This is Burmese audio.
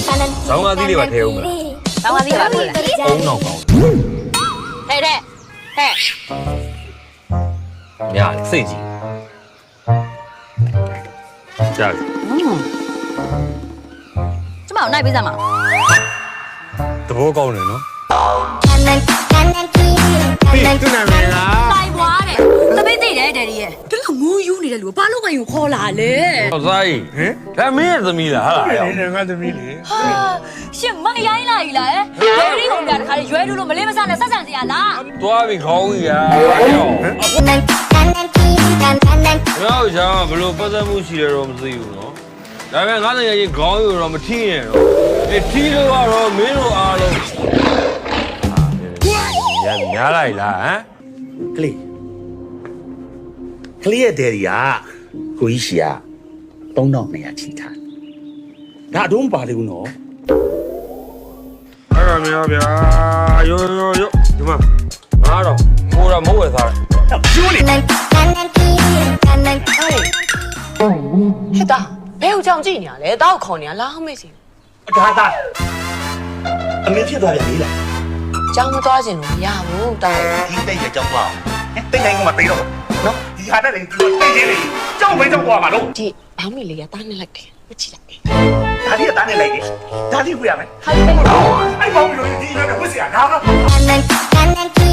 ဆောင်းကားသီးလေးပါထဲအောင်မလား ဆောင်းကားသီးပါပြီလား အုံနောက်ကောင်း ဟဲ့တဲ့ဟဲ့ ညစိတ်ကြီးကြားပြီ ကျမကိုနိုင်ပေးစမ်းပါ သဘောကောင်းတယ်နော် ပြီးသူနာမည်လား တိုင်ပွားတဲ့သမီးသိတယ်ဒယ်ဒီရဲ့ဒီကငိုးယူနေတဲ့လူကဘာလို့ကယူခေါ်လာလဲ ဟောသားကြီးဟင်ဒါမင်းရဲ့သမီးလားဟာလား နေငါသမီးလေ ဟာရှင်မရိုင်းလာကြီးလားဒယ်ဒီကောင်ပြတခါရွဲလို့မလေးမစားနဲ့ဆက်ဆံစရာလား သွားပြီခေါင်းကြီးရာရောကျောင်းဘလို့ပတ်သက်မှုရှိတယ်တော့မသိဘူးနော်ဒါပေမဲ့ငါလည်းရင်ခေါင်းယူတော့မထီးရင်တော့ဒီထီးလို့ကတော့မင်းတို့အားလုံးရများလိုက်လားဟမ် ကလေးရဲ့ဒယ်ရီကကိုကြီးရှိက3200ချီထားဒါအတော့မပါလေဘူးနော် အဲ့ဒါများဗျာယောဒီမှာငါတော့ကိုတော့မဟုတ်ဝယ်သားတယ် ကျိုးလေ ဟဲ့တာဘယ်ကိုကြောင်ကြည့်နေရလဲတောက်ခေါ်နေရလားမေ့စီ ဒါအမေဖြစ်သွားပြန်လေလား ကြောင်မသွားခြင်းလို့မရဘူးတောက် ဒီတိတ်ရကြောင်းသွားတိတ်တိုင်းကမှတိတ်တော့နော်ဒီဟာနဲ့လေတိတ်ချင်းလေကြောင်းမင်းကြောင်းသွားမှာလို့ ဒီဘောင်းမီလေးကတားနေလိုက်တယ်မချစ်လိုက်တယ် ဒါလေးကတားနေလိုက်တယ်ဒါလေးဝေးရမယ် ဟာဘယ်လို အဲ့ဘောင်းမီလို့ဒီနေ့ကဝစ်စရာဒါက လဲ